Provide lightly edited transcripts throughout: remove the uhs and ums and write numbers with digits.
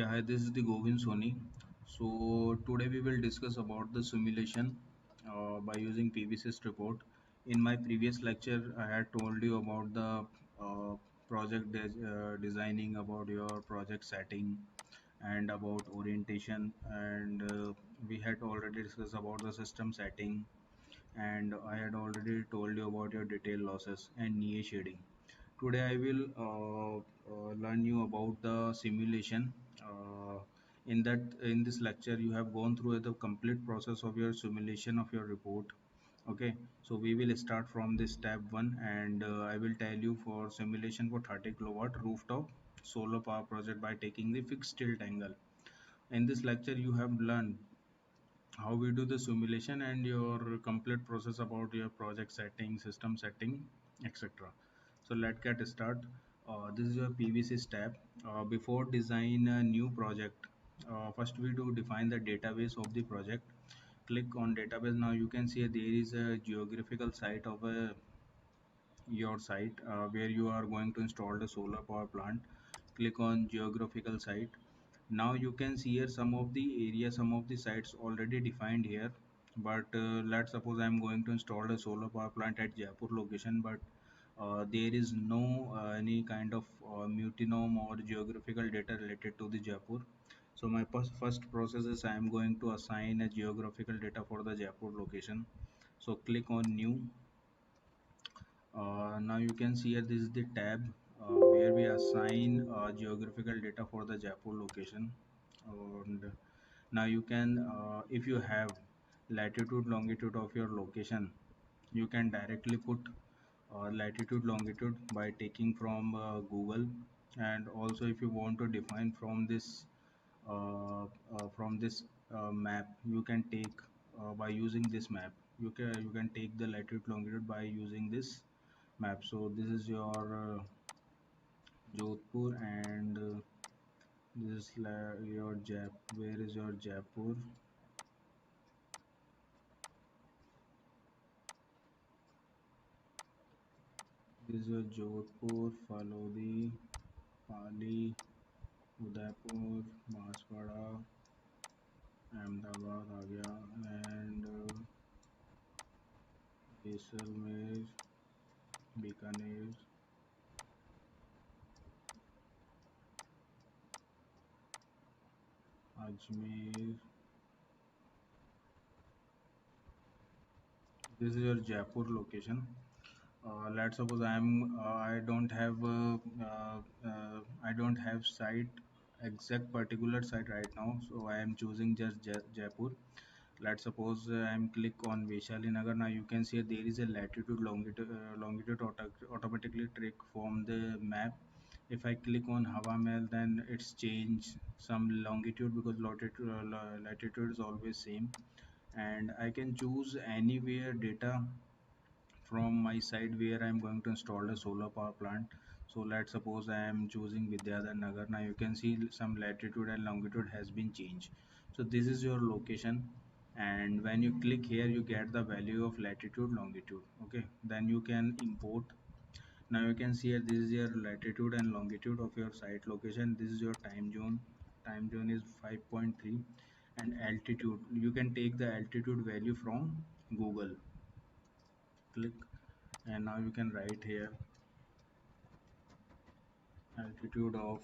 Yeah, hi, this is the Govind Soni. So today we will discuss about the simulation by using PVSys report. In my previous lecture, I had told you about the designing, about your project setting, and about orientation. And we had already discussed about the system setting, and I had already told you about your detail losses and NIA shading. Today I will learn you about the simulation. In this lecture, you have gone through the complete process of your simulation of your report. Okay, so we will start from this step one, and I will tell you for simulation for 30 kilowatt rooftop solar power project by taking the fixed tilt angle. In this lecture, you have learned how we do the simulation and your complete process about your project setting, system setting, etc. So let's get start. This is your PVC step. Before design a new project, first we do define the database of the project. Click on database. Now you can see there is a geographical site of your site where you are going to install the solar power plant. Click on geographical site. Now you can see here some of the area, some of the sites already defined here. But let's suppose I'm going to install a solar power plant at Jaipur location, but there is no any kind of mutinum or geographical data related to the Jaipur. So my first process is I am going to assign a geographical data for the Jaipur location. So click on new. Now you can see here this is the tab where we assign geographical data for the Jaipur location. And now you can if you have latitude longitude of your location, you can directly put latitude longitude by taking from Google. And also if you want to define from this map, you can take by using this map. You can take the latitude longitude by using this map. So this is your Jodhpur, and this is your where is your Jaipur? This is your Jodhpur, Falodi, Pali, Udaipur, Banswara, Ahmedabad आ गया, and Jaisalmer, Bikaner, Ajmer. This is your Jaipur location. Let's suppose I don't have site, exact particular site right now, so I am choosing just Jaipur. Let's suppose I'm click on Vaishali Nagar. Now you can see there is a latitude longitude automatically trick from the map. If I click on Hawa Mahal, then it's changed some longitude because latitude is always same. And I can choose anywhere data from my side where I'm going to install a solar power plant. So let's suppose I am choosing Vidyadhar Nagar. Now you can see some latitude and longitude has been changed. So this is your location, and when you click here you get the value of latitude longitude. Okay, then you can import. Now you can see here this is your latitude and longitude of your site location. This is your time zone. Time zone is 5.3. And altitude, you can take the altitude value from Google. Click, and now you can write here altitude of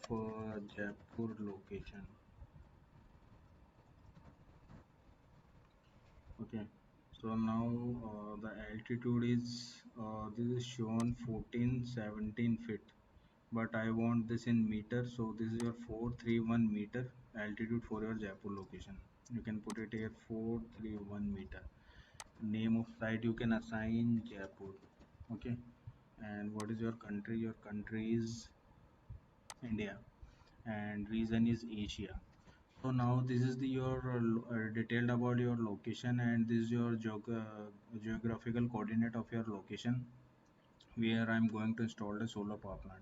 Jaipur location. Okay, so now the altitude is this is shown 1417 feet, but I want this in meter, so this is your 431 meter altitude for your Jaipur location. You can put it here 431 meter. Name of site you can assign Jaipur. Okay, and what is your country? Your country is India, and region is Asia. So now this is your detailed about your location, and this is your geographical coordinate of your location where I'm going to install the solar power plant.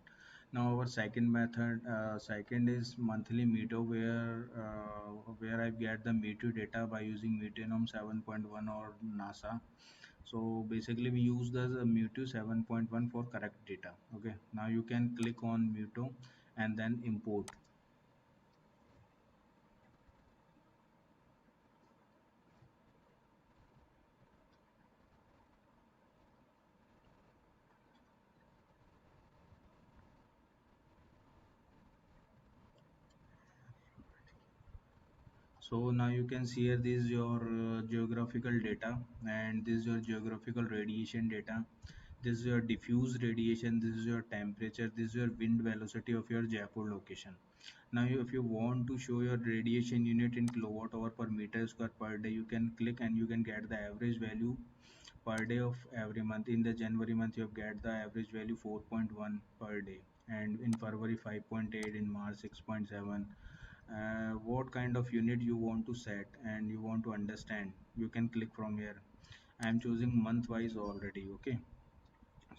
Now our second is monthly meter, where I get the meteor data by using Meteonom 7.1 or NASA. So basically we use the Meteor 7.1 for correct data. Okay, now you can click on Meteor and then import. So now you can see here this is your geographical data, and this is your geographical radiation data. This is your diffuse radiation, this is your temperature, this is your wind velocity of your Jaipur location. Now if you want to show your radiation unit in kilowatt hour per meter square per day, you can click and you can get the average value per day of every month. In the January month, you have get the average value 4.1 per day, and in February 5.8, in March 6.7. What kind of unit you want to set and you want to understand, you can click from here. I am choosing month wise already. Okay,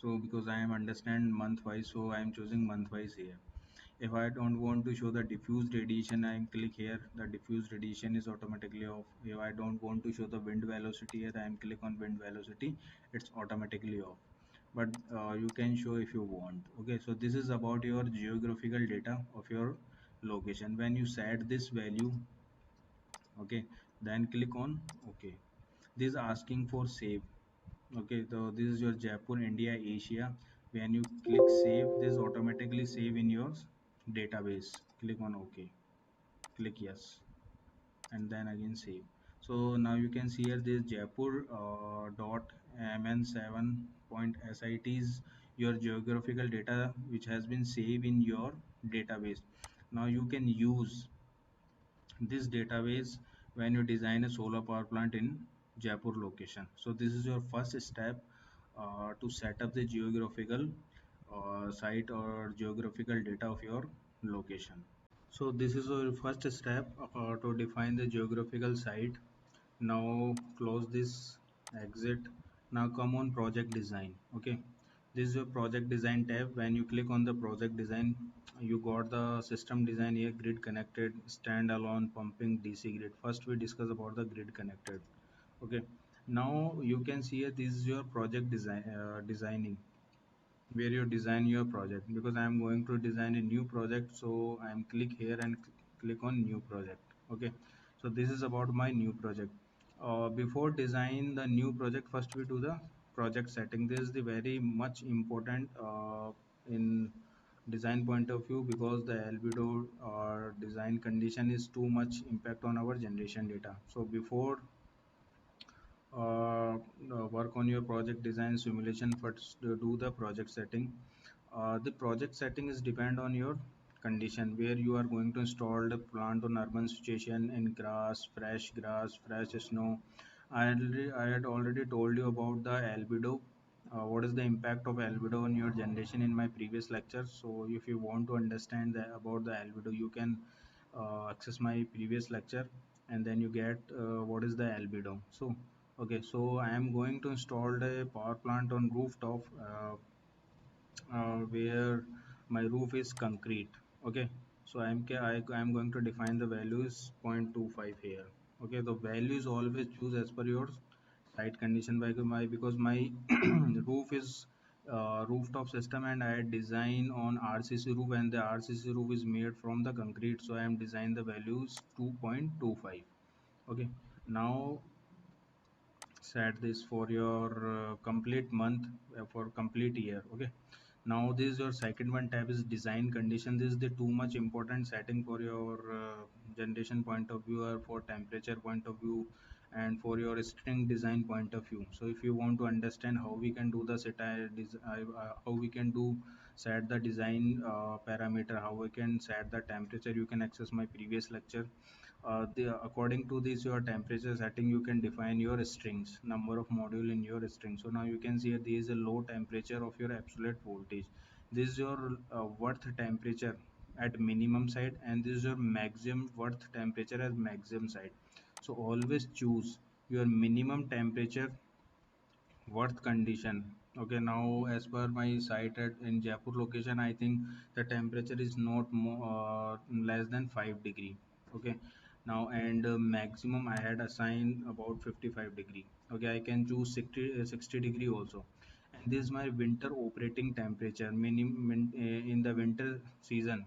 so because I am understand month wise, so I am choosing month wise here. If I don't want to show the diffuse radiation, I click here, the diffuse radiation is automatically off. If I don't want to show the wind velocity here, I am click on wind velocity, it's automatically off. But you can show if you want. Okay, so this is about your geographical data of your location. When you set this value, okay, then click on okay. This is asking for save. Okay, so this is your Jaipur India Asia. When you click save, this automatically save in your database. Click on OK, click yes, and then again save. So now you can see here this Jaipur dot mn7.sit is your geographical data which has been saved in your database. Now you can use this database when you design a solar power plant in Jaipur location. So this is your first step to set up the geographical site or geographical data of your location. So this is our first step to define the geographical site. Now close this, exit. Now come on project design. Okay, this is your project design tab. When you click on the project design, you got the system design here, grid connected, standalone, pumping, DC grid. First we discuss about the grid connected. Okay, now you can see here this is your project design, designing, where you design your project. Because I am going to design a new project, so I am click here and click on new project. Okay, so this is about my new project. Before design the new project, first we do the project setting. This is the very much important in design point of view, because the albedo or design condition is too much impact on our generation data. So before work on your project design simulation, first do the project setting. The project setting is depend on your condition, where you are going to install the plant on urban situation in grass, fresh snow. I had already told you about the albedo. What is the impact of albedo on your generation in my previous lecture? So if you want to understand about the albedo, you can access my previous lecture, and then you get what is the albedo. So okay, so I am going to install a power plant on rooftop, where my roof is concrete. Okay, so I am going to define the values 0.25 here. Okay, the value is always choose as per your site condition. Because my roof is rooftop system, and I design on RCC roof, and the RCC roof is made from the concrete, so I am design the values 2.25. Okay, now set this for your complete month, for complete year. Okay, now this is your second one tab is design condition. This is the too much important setting for your generation point of view, or for temperature point of view, and for your string design point of view. So if you want to understand how we can do the how we can do set the design parameter, how we can set the temperature, you can access my previous lecture. According to this your temperature setting, you can define your strings, number of module in your string. So now you can see there is a low temperature of your absolute voltage. This is your worth temperature at minimum side, and this is your maximum worth temperature as maximum side. So always choose your minimum temperature worth condition. Okay, now as per my site in Jaipur location, I think the temperature is not more less than 5 degree. Okay, now and maximum I had assigned about 55 degree. Okay, I can choose 60 degree also. And this is my winter operating temperature minimum. In the winter season,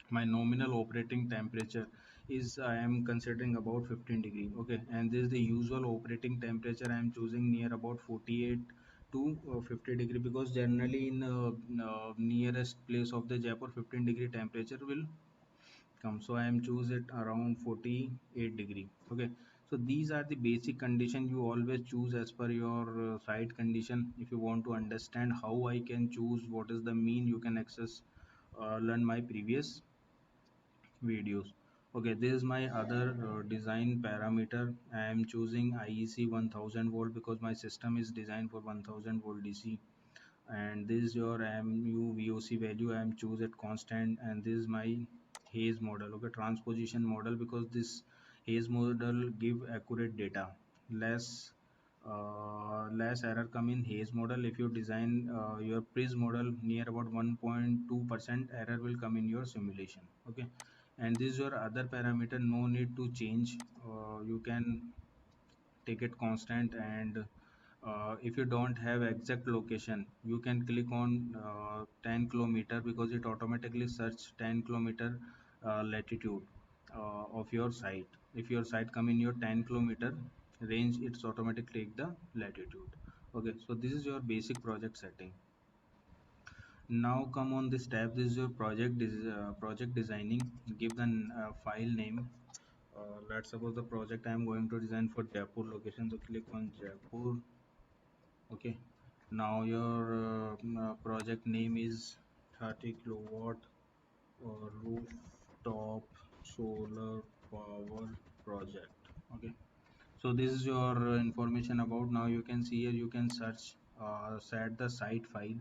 my nominal operating temperature is, I am considering about 15 degree. Okay, and this is the usual operating temperature I am choosing near about 48 to 50 degree, because generally in nearest place of the Jaipur 15 degree temperature will come. So I am choose it around 48 degree. Okay, so these are the basic condition you always choose as per your site condition. If you want to understand how I can choose what is the mean, you can access learn my previous videos. Okay, this is my other design parameter. I am choosing IEC 1000 volt because my system is designed for 1000 volt DC. And this is your mu voc value. I am choose it constant. And this is my haze model. Okay, transposition model, because this haze model give accurate data. Less error come in haze model. If you design your prism model, near about 1.2% error will come in your simulation. Okay, and this is your other parameter, no need to change. You can take it constant. And if you don't have exact location, you can click on 10 kilometer, because it automatically search 10 kilometer latitude of your site. If your site come in your 10 kilometer range, it's automatically take the latitude. Okay, so this is your basic project setting. Now come on this tab. This is your project designing. Give the file name. Let's suppose the project I am going to design for Jaipur location, so click on Jaipur. Okay, now your project name is 30 kilowatt rooftop solar power project. Okay, so this is your information about. Now you can see here, you can search, set the site file,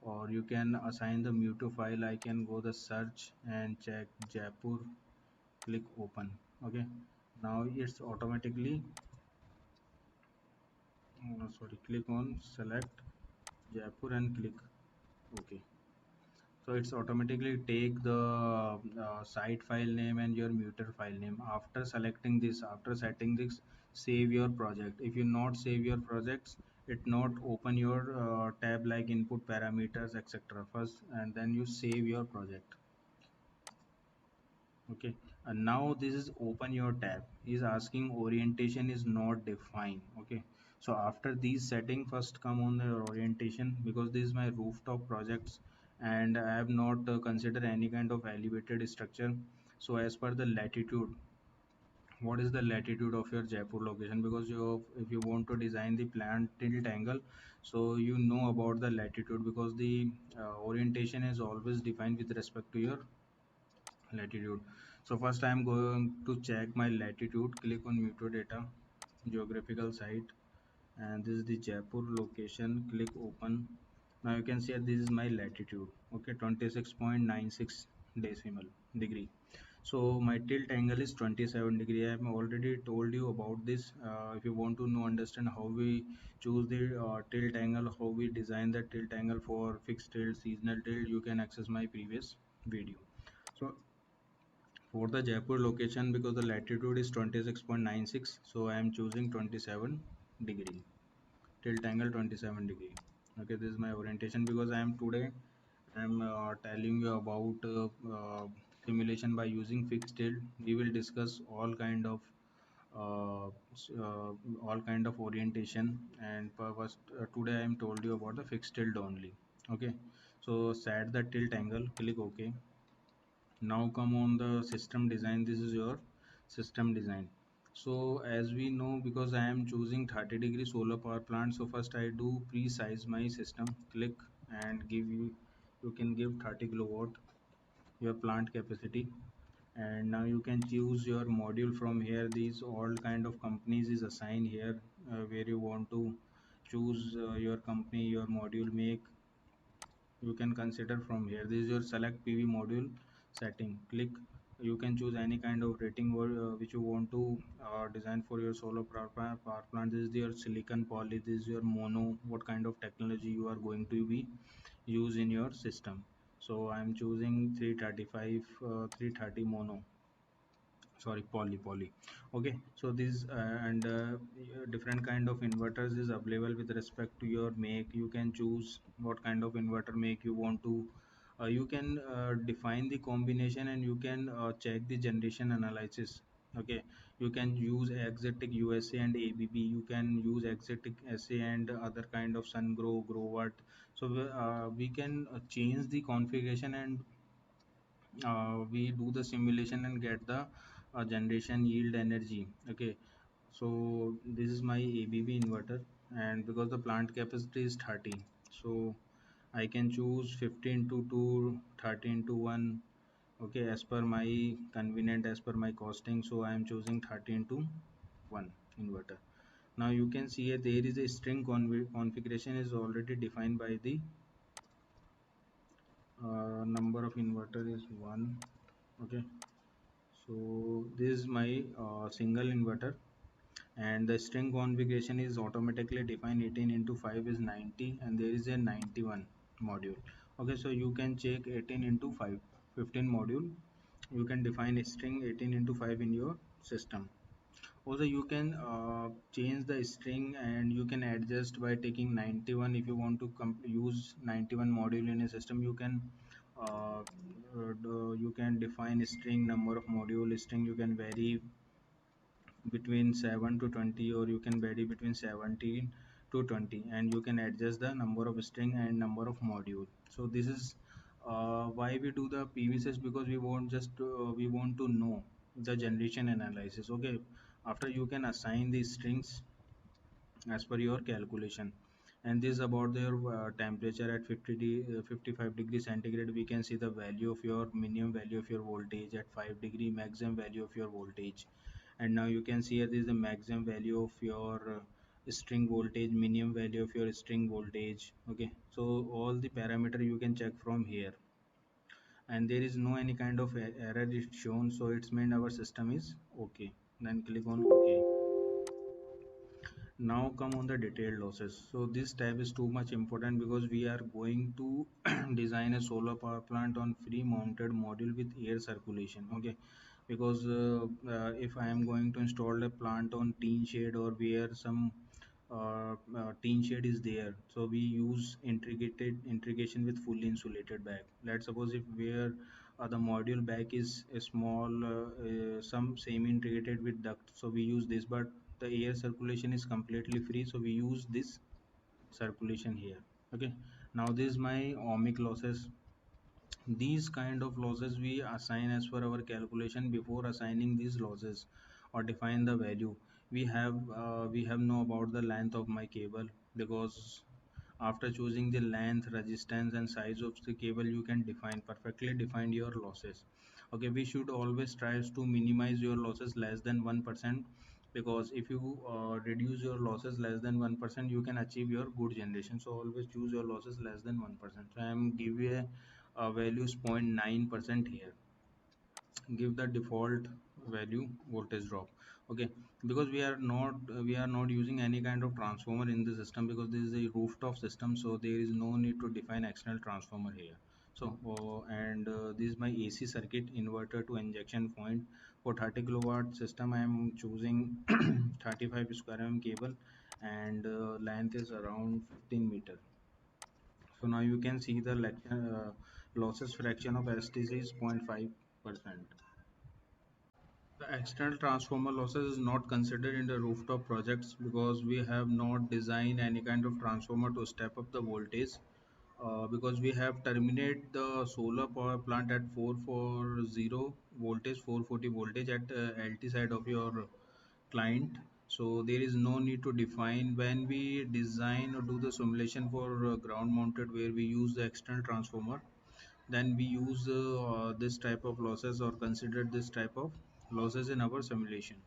or you can assign the muto file. I can go the search and check Jaipur, click open. Okay, now it's automatically sorry, click on select Jaipur and click OK. So it's automatically take the site file name and your muter file name. After selecting this, after setting this, save your project. If you not save your projects, it not open your tab like input parameters etc first, and then you save your project. Okay, and now this is open your tab, is asking orientation is not defined. Okay, so after these setting, first come on the orientation, because this is my rooftop projects and I have not considered any kind of elevated structure. So as per the latitude, what is the latitude of your Jaipur location? Because you, if you want to design the plant tilt angle, so you know about the latitude, because the orientation is always defined with respect to your latitude. So first I am going to check my latitude. Click on muto data, geographical site, and this is the Jaipur location. Click open. Now you can see this is my latitude. Okay, 26.96 decimal degree. So my tilt angle is 27 degree. I have already told you about this. If you want to know, understand how we choose the tilt angle, how we design the tilt angle for fixed tilt, seasonal tilt, you can access my previous video. So for the Jaipur location, because the latitude is 26.96, so I am choosing 27 degree, tilt angle 27 degree. Okay, this is my orientation. Because I am today I am telling you about simulation by using fixed tilt. We will discuss uh, all kind of orientation, and first today I am told you about the fixed tilt only. Okay, so set the tilt angle, click OK. Now come on the system design. This is your system design. So as we know, because I am choosing 30-degree solar power plant, so first I do pre-size my system. Click and give you, you can give 30 kilowatt your plant capacity. And now you can choose your module from here. These all kind of companies is assigned here, where you want to choose your company, your module make, you can consider from here. This is your select PV module setting. Click, you can choose any kind of rating which you want to design for your solar power plant. This is your silicon poly, this is your mono, what kind of technology you are going to be use in your system. So I'm choosing 335 330 mono, sorry, poly. Okay, so this and different kind of inverters is available with respect to your make. You can choose what kind of inverter make you want to. You can define the combination, and you can check the generation analysis. Okay, you can use exotic USA and ABB. You can use exotic SA and other kind of sun grow what. So we can change the configuration and we do the simulation and get the generation yield energy. Okay, so this is my ABB inverter, and because the plant capacity is 30, so I can choose 15 to 2, 13 to 1. Okay, as per my convenient, as per my costing, so I am choosing 13 to 1 inverter. Now you can see here there is a string configuration is already defined by the number of inverter is 1. Okay, so this is my single inverter, and the string configuration is automatically defined. 18 into 5 is 90, and there is a 91 module. Okay, so you can check 18 into 5, 15 module. You can define a string 18 into 5 in your system. Also you can change the string, and you can adjust by taking 91. If you want to use 91 module in a system, you can you can define a string number of module string. You can vary between 7 to 20, or you can vary between 17 to 20, and you can adjust the number of string and number of module. So this is why we do the PVCs, because we want to know the generation analysis. Okay, after you can assign these strings as per your calculation. And this is about their temperature at 55 degrees centigrade. We can see the value of your minimum value of your voltage at 5 degree, maximum value of your voltage. And now you can see here this is the maximum value of your string voltage, minimum value of your string voltage. Okay, so all the parameter you can check from here, and there is no any kind of error is shown, so it's mean our system is okay. Then click on OK. Now come on the detailed losses. So this tab is too much important, because we are going to design a solar power plant on free mounted module with air circulation. Okay, because if I am going to install a plant on tin shed, or where some tin shed is there, so we use integrated integration with fully insulated bag. Let's suppose if where the module bag is a small some semi integrated with duct, so we use this. But the air circulation is completely free, so we use this circulation here. Okay, now this is my ohmic losses. These kind of losses we assign as per our calculation. Before assigning these losses or define the value, we have know about the length of my cable, because after choosing the length, resistance and size of the cable, you can perfectly define your losses. Okay, we should always try to minimize your losses less than 1%, because if you reduce your losses less than 1%, you can achieve your good generation. So always choose your losses less than 1%. So I am give you a value 0.9% here. Give the default value voltage drop. Okay, because we are not using any kind of transformer in the system, because this is a rooftop system, so there is no need to define external transformer here. So and this is my AC circuit inverter to injection point. For 30 kilowatt system, I am choosing 35 square mm cable, and length is around 15 meter. So now you can see the losses fraction of STC is 0.5%. The external transformer losses is not considered in the rooftop projects, because we have not designed any kind of transformer to step up the voltage. Because we have terminate the solar power plant at 440 voltage, 440 voltage at LT side of your client. So there is no need to define. When we design or do the simulation for ground mounted, where we use the external transformer, then we use this type of losses, or consider this type of losses in our simulation.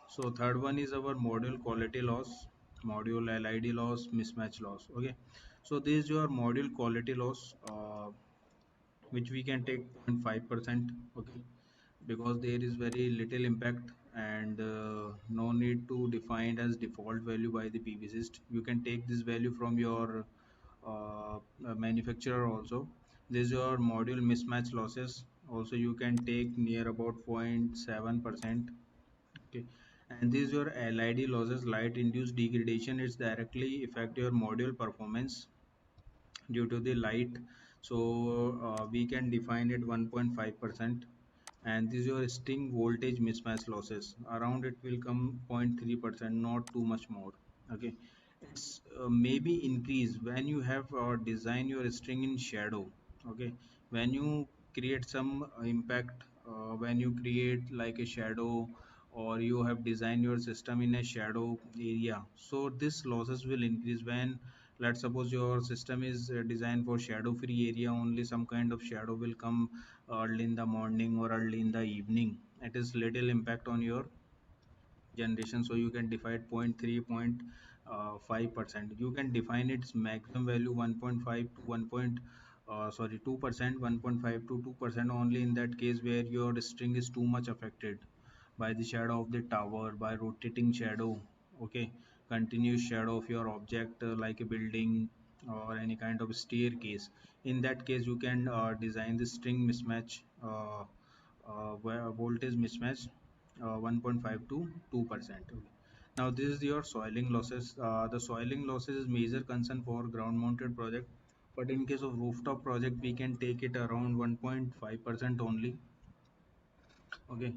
So third one is our module quality loss, module LID loss, mismatch loss. Okay, so this is your module quality loss, which we can take 0.5%. Okay, because there is very little impact, and no need to define as default value by the PVsyst. You can take this value from your manufacturer also. This is your module mismatch losses. Also you can take near about 0.7%. Okay, and this is your LID losses, light induced degradation. It's directly affect your module performance due to the light. So we can define it 1.5%. And this is your string voltage mismatch losses. Around it will come 0.3%, not too much more. Okay, it's maybe increase when you have design your string in shadow. Okay, when you create some impact when you create like a shadow, or you have designed your system in a shadow area. So this losses will increase when, let's suppose your system is designed for shadow free area only, some kind of shadow will come early in the morning or early in the evening. It is little impact on your generation. So you can define 0.3 0.5%. You can define its maximum value 1.5 to 2%, 1.5 to 2% only in that case where your string is too much affected by the shadow of the tower, by rotating shadow, okay, continuous shadow of your object, like a building or any kind of staircase. In that case you can design the string mismatch, voltage mismatch, 1.5 to 2%. Okay. Now this is your soiling losses. The soiling losses is major concern for ground mounted project, but in case of rooftop project we can take it around 1.5% only. Okay.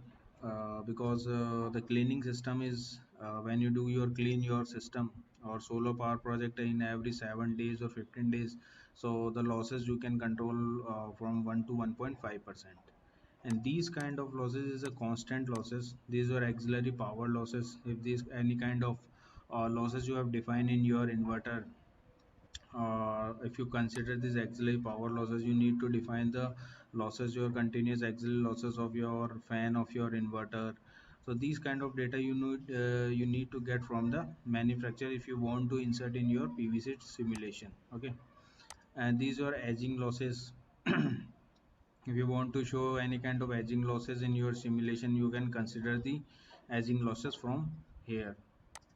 Because the cleaning system is, when you do your clean your system or solar power project in every 7 days or 15 days, so the losses you can control from 1 to 1.5%. And these kind of losses is a constant losses. These are auxiliary power losses. If these any kind of losses you have defined in your inverter, if you consider these auxiliary power losses, you need to define the losses, your continuous auxiliary losses of your fan of your inverter. So these kind of data you need to get from the manufacturer if you want to insert in your PVC simulation. Okay. And these are edging losses. If you want to show any kind of edging losses in your simulation, you can consider the edging losses from here.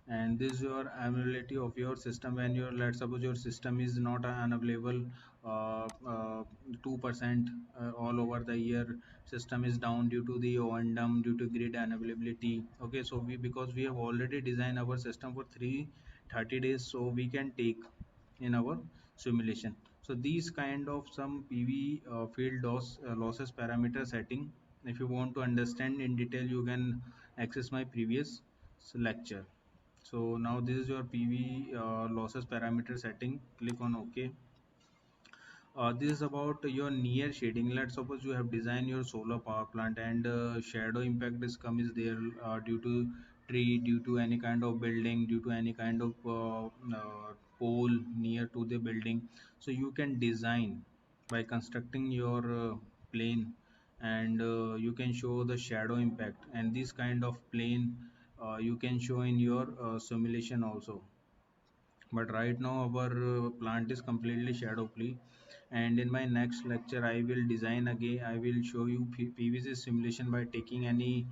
And this is your availability of your system when your, let's suppose your system is not unavailable 2% all over the year, system is down due to the O&M, due to grid unavailability. Okay, so we, because we have already designed our system for 330 days, so we can take in our simulation. So these kind of some PV field losses parameter setting, if you want to understand in detail, you can access my previous lecture. So now this is your PV losses parameter setting. Click on OK. This is about your near shading. Let's suppose you have designed your solar power plant and shadow impact is come is there due to tree, due to any kind of building, due to any kind of pole near to the building. So you can design by constructing your plane, and you can show the shadow impact, and this kind of plane you can show in your simulation also. But right now our plant is completely shadow free, and in my next lecture I will design again, I will show you PVC simulation by taking any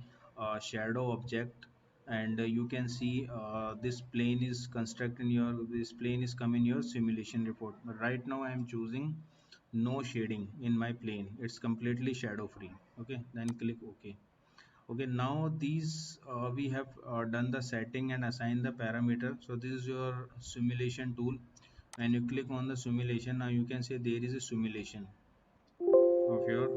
shadow object, and you can see this plane is construct in your, this plane is come in your simulation report. But right now I am choosing no shading in my plane, it's completely shadow free. Okay, then click OK. Okay, now these we have done the setting and assign the parameter. So this is your simulation tool. When you click on the simulation, now you can say there is a simulation of your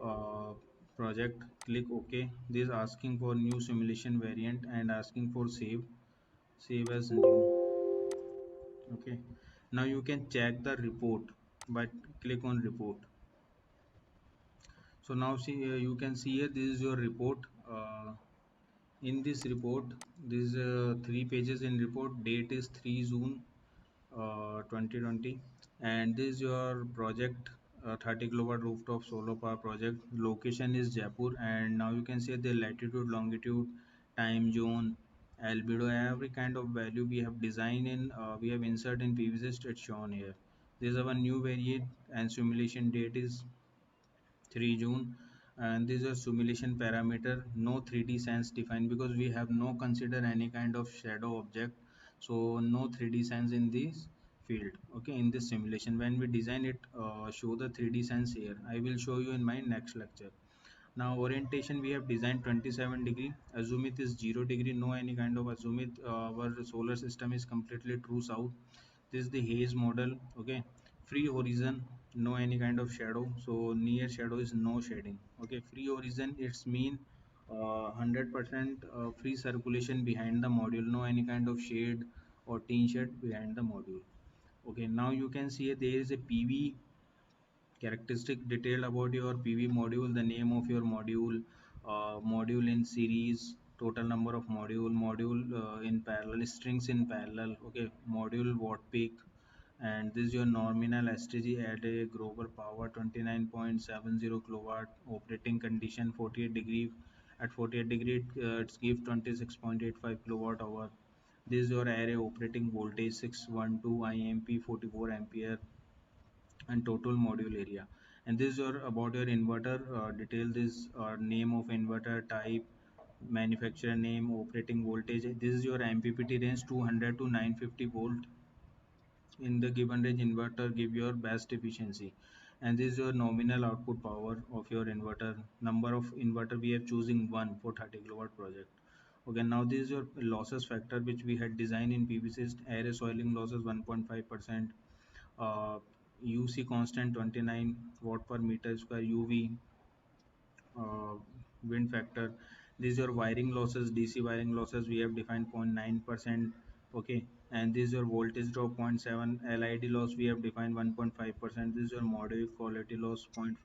uh, project. Click OK. This is asking for new simulation variant and asking for save as new. Okay, now you can check the report by click on report. So now see, you can see here, this is your report. In this report, these 3 pages in report, date is 3 June 2020, and this is your project, 30 kilowatt rooftop solar power project. Location is Jaipur, and now you can see the latitude, longitude, time zone, albedo, every kind of value we have designed in, we have insert in PVSys, it's shown here. This is our new variant, and simulation date is 3 June, and this is a simulation parameter. No 3D sense defined because we have no consider any kind of shadow object, so no 3D sense in this field. Okay, in this simulation when we design it, show the 3D sense here. I will show you in my next lecture. Now orientation we have designed 27 degree, azimuth is 0 degree, no any kind of azimuth. Our solar system is completely true south. This is the haze model. Okay, free horizon, no any kind of shadow, so near shadow is no shading. Okay, free horizon, it's mean 100% free circulation behind the module, no any kind of shade or tin shade behind the module. Okay, now you can see there is a PV characteristic detailed about your PV module, the name of your module, module in series, total number of module in parallel, strings in parallel, okay, module watt peak, and this is your nominal STG at a global power 29.70 kilowatt, operating condition 48 degree. At 48 degree, it's give 26.85 kilowatt hour. This is your array operating voltage 612 IMP 44 ampere and total module area. And this is your about your inverter detail. This name of inverter type, manufacturer name, operating voltage. This is your MPPT range 200 to 950 volt. In the given range, inverter give your best efficiency. And this is your nominal output power of your inverter. Number of inverter we are choosing one for 30 kilowatt project. Okay, now this is your losses factor which we had designed in PVC. Array soiling losses 1.5%, uh, UC constant 29 watt per meter square, UV uh, wind factor. This is your wiring losses, DC wiring losses we have defined 0.9%. Okay, and this is your voltage drop 0.7, LID loss we have defined 1.5%. This is your module quality loss 0.5%.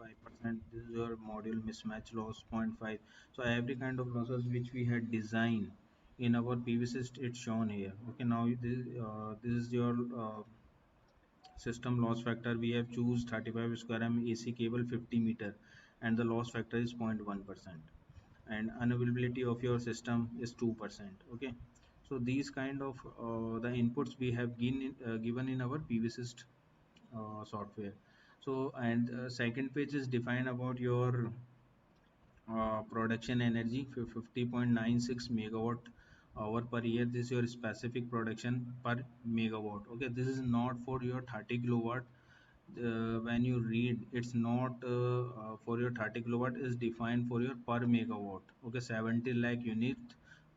This is your module mismatch loss 0.5. So every kind of losses which we had designed in our PVC it's shown here. Okay, now this is your system loss factor. We have choose 35 square m AC cable 50 meter, and the loss factor is 0.1%, and unavailability of your system is 2%. Okay, so these kind of the inputs we have given in our PVSys software. So, and second page is defined about your production energy for 50.96 megawatt hour per year. This is your specific production per megawatt. Okay, this is not for your 30 kilowatt. When you read, it's not for your 30 kilowatt, is defined for your per megawatt. Okay, 70 lakh unit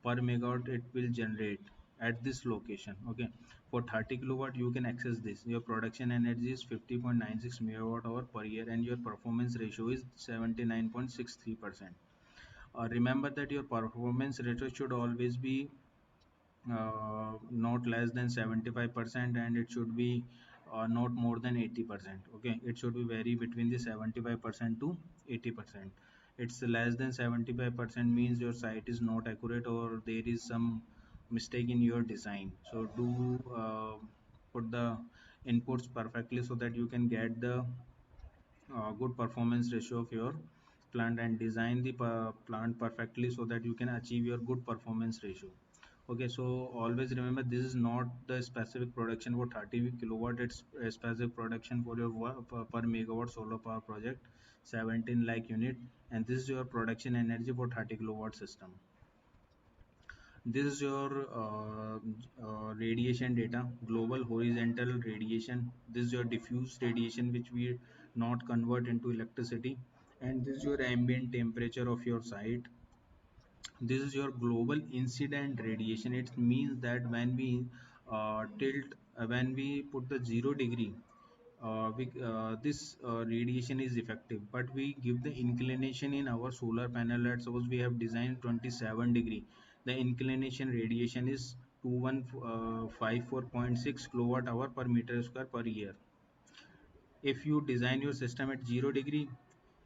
per megawatt it will generate at this location. Okay, for 30 kilowatt you can access this. Your production energy is 50.96 megawatt hour per year, and your performance ratio is 79.63%. Remember that your performance ratio should always be not less than 75%, and it should be not more than 80%. Okay, it should be vary between the 75% to 80%. It's less than 75% means your site is not accurate or there is some mistake in your design. So do put the inputs perfectly so that you can get the good performance ratio of your plant, and design the plant perfectly so that you can achieve your good performance ratio. Okay, so always remember this is not the specific production for 30 kilowatt. It's a specific production for your per megawatt solar power project 17 lakh unit, and this is your production energy for 30 kilowatt system. This is your radiation data, global horizontal radiation. This is your diffuse radiation, which we not convert into electricity. And this is your ambient temperature of your site. This is your global incident radiation. It means that when we when we put the 0 degree, this radiation is effective, but we give the inclination in our solar panel. Let's suppose we have designed 27 degree, the inclination radiation is 2154.6 kilowatt hour per meter square per year. If you design your system at 0 degree,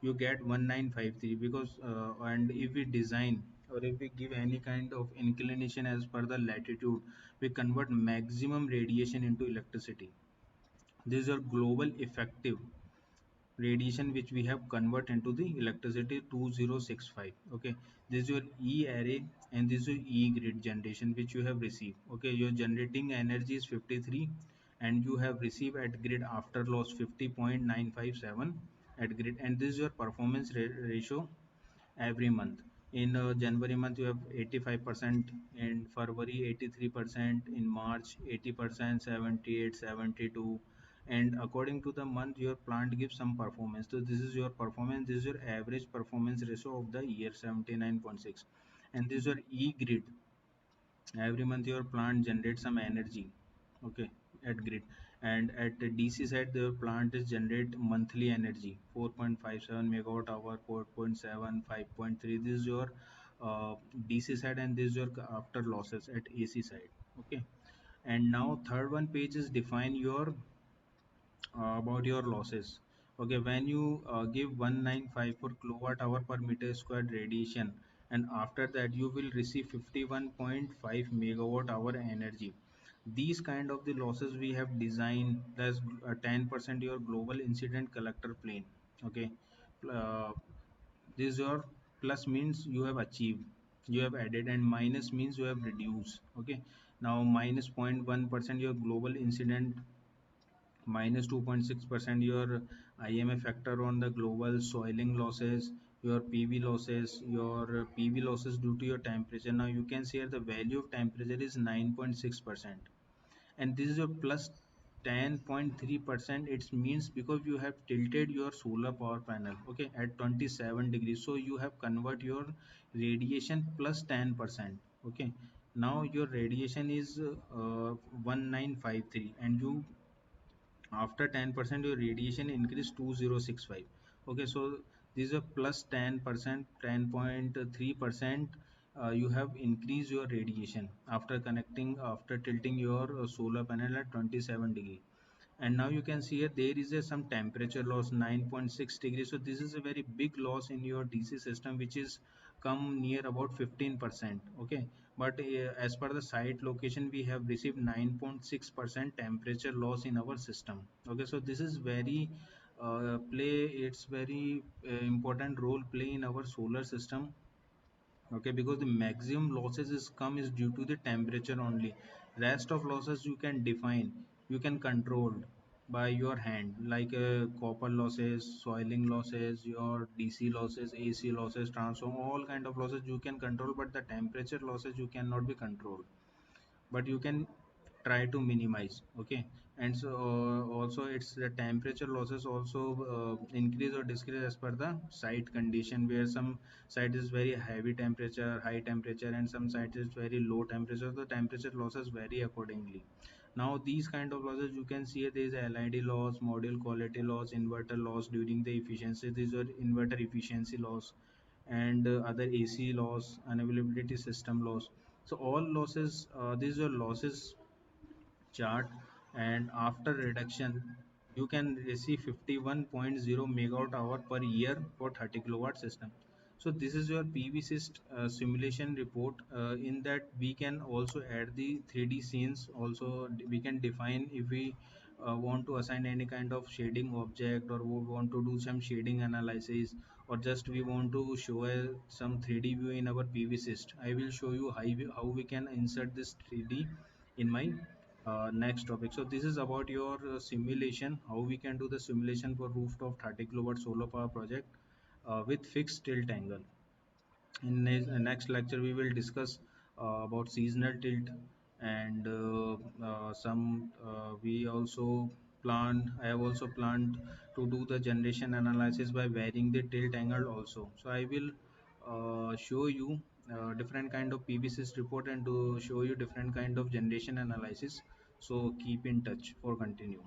you get 1953, because and if we design or if we give any kind of inclination as per the latitude, we convert maximum radiation into electricity. This is your global effective radiation which we have convert into the electricity 2065. Okay, this is your E array, and this is your E grid generation which you have received. Okay, your generating energy is 53, and you have received at grid after loss 50.957 at grid, and this is your performance ratio every month. In January month you have 85%, in February 83%, in March 80%, 78, 72, and according to the month your plant gives some performance. So this is your performance, this is your average performance ratio of the year 79.6. And this is your E grid. Every month your plant generates some energy. Okay, at grid, and at the DC side the plant is generate monthly energy 4.57 megawatt hour, 4.7, 5.3. This is your DC side, and this is your after losses at AC side. Okay, and now third one page is define your about your losses. Okay, when you give 195 kilowatt hour per meter squared radiation, and after that you will receive 51.5 megawatt hour energy. These kind of the losses we have designed as 10% your global incident collector plane. Okay, uh, this your plus means you have achieved, you have added, and minus means you have reduced. Okay, now minus 0.1% your global incident, minus 2.6% your IMF factor on the global soiling losses, your PV losses, your PV losses due to your temperature. Now you can see here the value of temperature is 9.6%, and this is your plus 10.3%. It means because you have tilted your solar power panel, okay, at 27 degrees, so you have convert your radiation plus 10%. Okay, now your radiation is 1953, and you after 10% your radiation increase 2065. Okay, so this is a plus 10%, 10.3%. You have increased your radiation after connecting, after tilting your solar panel at 27 degree. And now you can see here there is a some temperature loss 9.6 degrees. So this is a very big loss in your DC system, which is come near about 15%. Okay, but as per the site location we have received 9.6% temperature loss in our system. Okay, so this is very play it's very important role play in our solar system. Okay, because the maximum losses is come is due to the temperature only. Rest of losses you can define, you can control by your hand, like copper losses, soiling losses, your DC losses, AC losses, transform, all kind of losses you can control, but the temperature losses you cannot be controlled, but you can try to minimize. Okay, and so also it's the temperature losses also increase or decrease as per the site condition, where some site is very heavy temperature, high temperature, and some site is very low temperature, the temperature losses vary accordingly. Now these kind of losses you can see, there is a LID loss, module quality loss, inverter loss during the efficiency, these are inverter efficiency loss, and other AC loss, unavailability system loss. So all losses, these are losses chart, and after reduction you can receive 51.0 megawatt hour per year for 30 kilowatt system. So this is your PV syst simulation report. In that we can also add the 3D scenes also. We can define if we want to assign any kind of shading object, or we want to do some shading analysis, or just we want to show some 3D view in our PV syst. I will show you how we can insert this 3D in my next topic. So this is about your simulation, how we can do the simulation for rooftop 30 kilowatt solar power project with fixed tilt angle. In next lecture we will discuss about seasonal tilt, and some we also planned, I have also planned to do the generation analysis by varying the tilt angle also. So I will show you different kind of PVSys report, and to show you different kind of generation analysis. So keep in touch for continue.